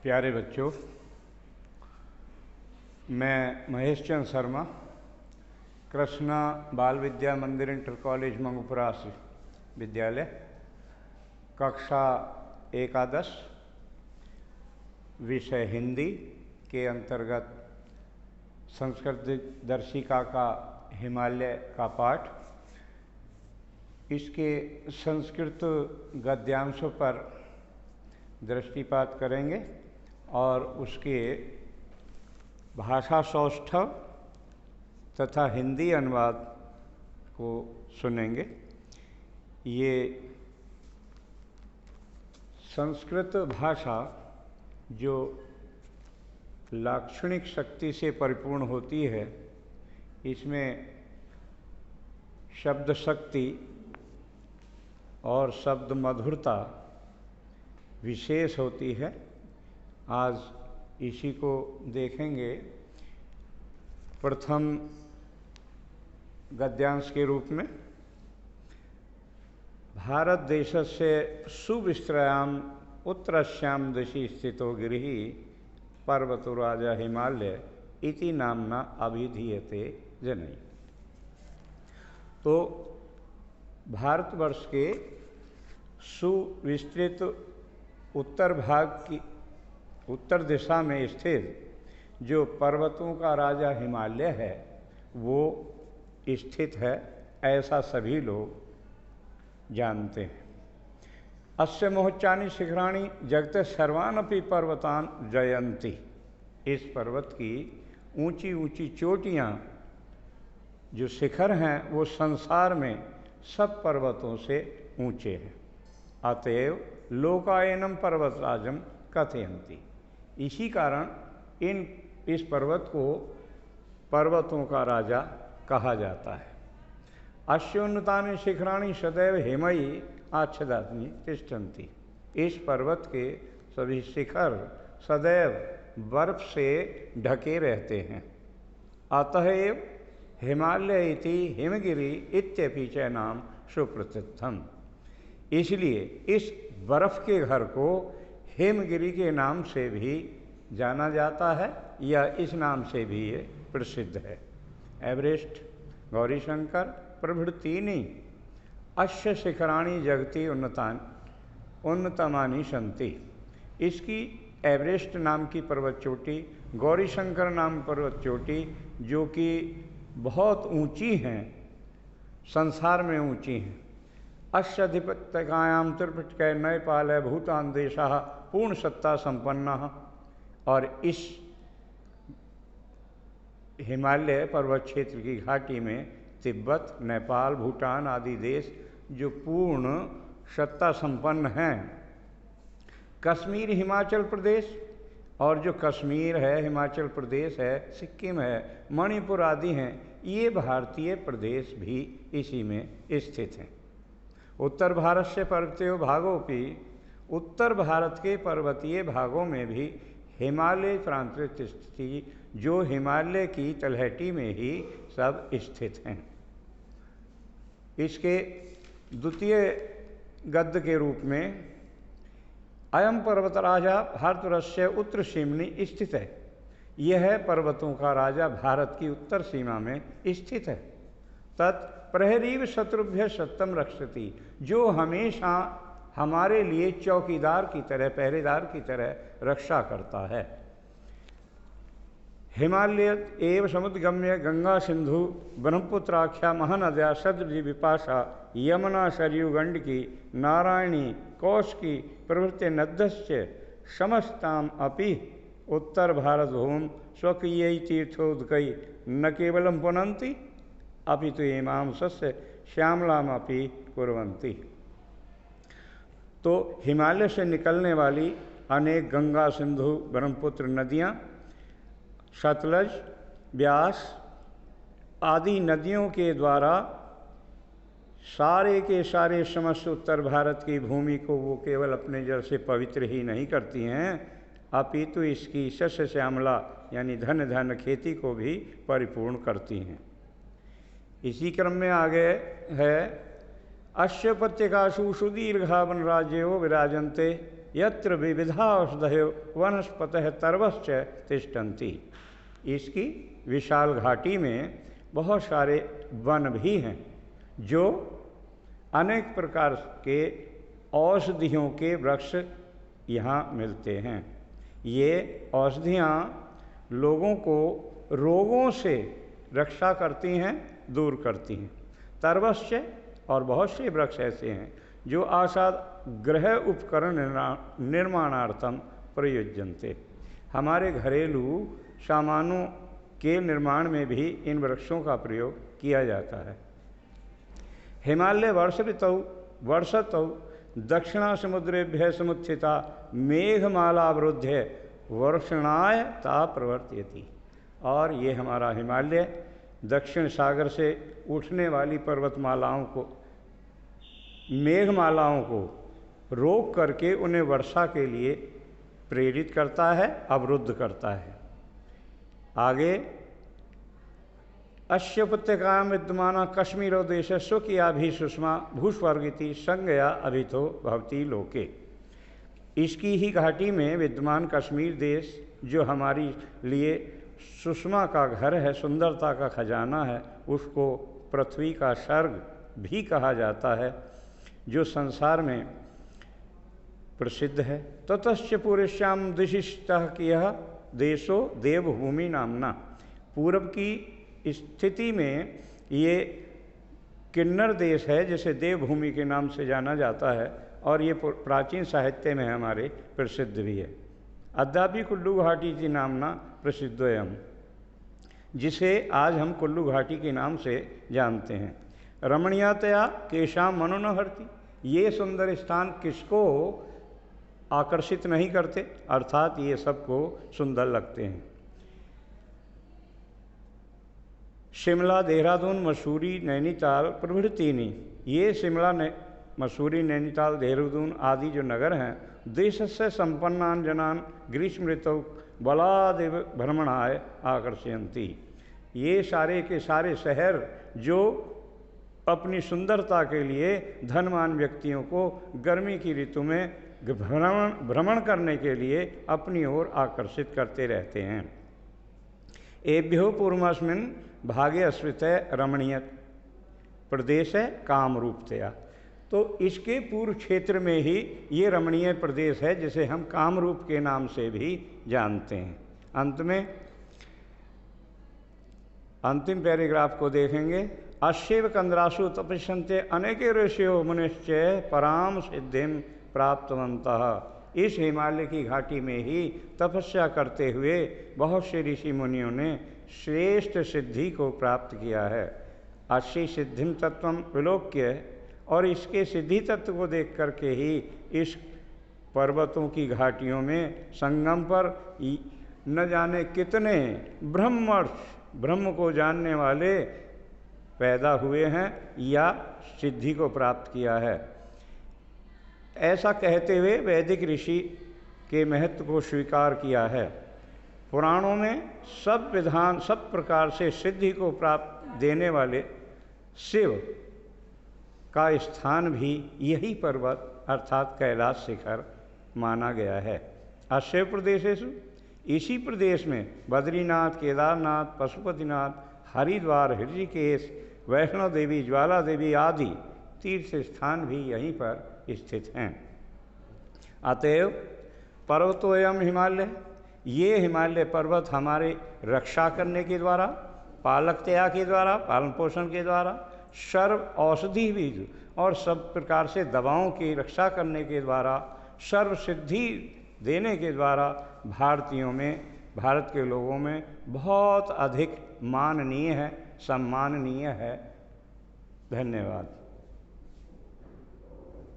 प्यारे बच्चों, मैं महेश चंद शर्मा कृष्णा बाल विद्या मंदिर इंटर कॉलेज मंगूपुरा विद्यालय कक्षा एकादश विषय हिंदी के अंतर्गत संस्कृत दर्शिका का हिमालय का पाठ, इसके संस्कृत गद्यांशों पर दृष्टिपात करेंगे और उसके भाषा सौष्ठव तथा हिंदी अनुवाद को सुनेंगे। ये संस्कृत भाषा जो लाक्षणिक शक्ति से परिपूर्ण होती है, इसमें शब्द शक्ति और शब्द मधुरता विशेष होती है। आज इसी को देखेंगे। प्रथम गद्यांश के रूप में, भारत देशस्य सुविस्तृतायां उत्तरस्यां दिशि स्थितो गिरिः पर्वतो राजा हिमालय इति नाम्ना अभिधीयते जनैः। तो भारतवर्ष के सुविस्तृत उत्तर भाग की उत्तर दिशा में स्थित जो पर्वतों का राजा हिमालय है, वो स्थित है, ऐसा सभी लोग जानते हैं। अस्य मोहच्चानि शिखराणि जगत सर्वानपि पर्वतान जयंती। इस पर्वत की ऊंची ऊंची चोटियाँ जो शिखर हैं, वो संसार में सब पर्वतों से ऊंचे हैं। अतएव लोकायनम पर्वतराजम कथयन्ति। इसी कारण इस पर्वत को पर्वतों का राजा कहा जाता है। अश्योन्नतानि शिखराणि सदैव हिमयी आच्छादनानि तिष्ठन्ति। इस पर्वत के सभी शिखर सदैव बर्फ से ढके रहते हैं। अतएव हिमालय इति हिमगिरि इत्यपि च नाम सुप्रसिद्धम। इसलिए इस बर्फ के घर को हिमगिरि के नाम से भी जाना जाता है, या इस नाम से भी ये प्रसिद्ध है। एवरेस्ट, गौरीशंकर प्रभृतीनि अस्य शिखराणि जगति उन्नतमानि सन्ति। इसकी एवरेस्ट नाम की पर्वत चोटी, गौरीशंकर नाम पर्वत चोटी, जो कि बहुत ऊंची हैं, संसार में ऊंची हैं। अस्य अधिपत्यकायां त्रिपिटकय नेपाल भूटान देशः पूर्ण सत्ता संपन्नः। और इस हिमालय पर्वत क्षेत्र की घाटी में तिब्बत, नेपाल, भूटान आदि देश जो पूर्ण सत्ता संपन्न हैं। कश्मीर, हिमाचल प्रदेश, और जो कश्मीर है, हिमाचल प्रदेश है, सिक्किम है, मणिपुर आदि हैं, ये भारतीय प्रदेश भी इसी में स्थित हैं। उत्तर भारत से पर्वतीय भागों उत्तर भारत के पर्वतीय भागों में भी हिमालय प्रांत स्थिति, जो हिमालय की तलहटी में ही सब स्थित हैं। इसके द्वितीय गद्य के रूप में, अयम पर्वत राजा भारतवर्षस्य उत्तर सीमनि स्थित है। यह पर्वतों का राजा भारत की उत्तर सीमा में स्थित है। तत् प्रहरीव शत्रुभ्य सत्यम रक्षति। जो हमेशा हमारे लिए चौकीदार की तरह, पहरेदार की तरह रक्षा करता है। हिमालय एव समुद्रगम्य गंगा सिंधु ब्रह्मपुत्राख्या महानद्या सदृशि विपाशा यमुना सरयू गंडकी नारायणी कौशिकी प्रभृति नद्यश्च समस्ताम अपि उत्तर भारत भूम स्वकीय तीर्थोदकई न केवलम पुनन्ति अपितु इमां सस्य श्यामलामपि कुर्वन्ति। तो हिमालय से निकलने वाली अनेक गंगा, सिंधु, ब्रह्मपुत्र नदियाँ, सतलज, ब्यास आदि नदियों के द्वारा सारे के सारे समस्त उत्तर भारत की भूमि को वो केवल अपने जल से पवित्र ही नहीं करती हैं, अपितु इसकी शस्य श्यामला यानी धन धन खेती को भी परिपूर्ण करती हैं। इसी क्रम में आगे है, अश्य उपत्यकासु सुदीर्घा वनराज्यो विराजन्ते यत्र विविधा औषधयो वनस्पतः तर्वश्च तिष्ठन्ति। इसकी विशाल घाटी में बहुत सारे वन भी हैं जो अनेक प्रकार के औषधियों के वृक्ष यहाँ मिलते हैं। ये औषधियाँ लोगों को रोगों से रक्षा करती हैं, दूर करती हैं। तर्वश्च और बहुत से वृक्ष ऐसे हैं जो आसाद गृह उपकरण निर्माणार्थम प्रयुज्यन्ते। हमारे घरेलू सामानों के निर्माण में भी इन वृक्षों का प्रयोग किया जाता है। हिमालय वर्ष ऋतौ वर्षतौ दक्षिणा समुद्रेभ्य समुत्थिता मेघमालावृद्ध वर्षणाय ता प्रवर्त्यति। और ये हमारा हिमालय दक्षिण सागर से उठने वाली पर्वतमालाओं को, मेघमालाओं को रोक करके उन्हें वर्षा के लिए प्रेरित करता है, अवरुद्ध करता है। आगे अस्य उपत्यकायां विद्यमाना कश्मीरो देश स्वकीया भी सुषमा भूस्वर्गिति संज्ञया अभितो भवती लोके। इसकी ही घाटी में विद्यमान कश्मीर देश जो हमारी लिए सुषमा का घर है, सुंदरता का खजाना है, उसको पृथ्वी का स्वर्ग भी कहा जाता है, जो संसार में प्रसिद्ध है। ततश्च पूर्वश्याम दिशिष्टः कियः देशो देवभूमि नामना। पूर्व की स्थिति में ये किन्नर देश है जिसे देवभूमि के नाम से जाना जाता है, और ये प्राचीन साहित्य में हमारे प्रसिद्ध भी है। अद्यापि कुल्लू घाटी की नामना प्रसिद्धोयम, जिसे आज हम कुल्लू घाटी के नाम से जानते हैं। रमणीयतया केशाम मनो न हरति। ये सुंदर स्थान किसको आकर्षित नहीं करते, अर्थात ये सबको सुंदर लगते हैं। शिमला, देहरादून, मसूरी, नैनीताल प्रभृतिनी, ये शिमला, मसूरी, नैनीताल, देहरादून आदि जो नगर हैं, देश से संपन्नान जनान ग्रीष्म ऋतु बलादेव भ्रमणाय आकर्षयन्ति। ये सारे के सारे शहर जो अपनी सुंदरता के लिए धनवान व्यक्तियों को गर्मी की ऋतु में भ्रमण करने के लिए अपनी ओर आकर्षित करते रहते हैं। एभ्यो पूर्वस्मिन् भागे अस्मित रमणीय प्रदेश है कामरूपतया। तो इसके पूर्व क्षेत्र में ही ये रमणीय प्रदेश है जिसे हम कामरूप के नाम से भी जानते हैं। अंत में अंतिम पैराग्राफ को देखेंगे। अश्यव कंद्रासु तपस्यन्ते अनेके ऋषियो मुनिश्च पराम सिद्धिम प्राप्तवन्तः। इस हिमालय की घाटी में ही तपस्या करते हुए बहुत से ऋषि मुनियों ने श्रेष्ठ सिद्धि को प्राप्त किया है। अश्य सिद्धिम तत्वम विलोक्य, और इसके सिद्धि तत्व को देख करके ही इस पर्वतों की घाटियों में संगम पर न जाने कितने ब्रह्म को जानने वाले पैदा हुए हैं या सिद्धि को प्राप्त किया है। ऐसा कहते हुए वैदिक ऋषि के महत्व को स्वीकार किया है। पुराणों में सब प्रकार से सिद्धि को प्राप्त देने वाले शिव का स्थान भी यही पर्वत अर्थात कैलाश शिखर माना गया है। अश्य प्रदेशेषु, इसी प्रदेश में बद्रीनाथ, केदारनाथ, पशुपतिनाथ, हरिद्वार, ऋषिकेश, वैष्णो देवी, ज्वाला देवी आदि तीर्थ स्थान भी यहीं पर स्थित हैं। अतएव पर्वतोयम हिमालय, ये हिमालय पर्वत हमारे रक्षा करने के द्वारा, पालकतया के द्वारा, पालन पोषण के द्वारा, सर्व औषधि बीज और सब प्रकार से दवाओं की रक्षा करने के द्वारा, सर्व सिद्धि देने के द्वारा भारतीयों में, भारत के लोगों में बहुत अधिक माननीय है, सम्माननीय है। धन्यवाद।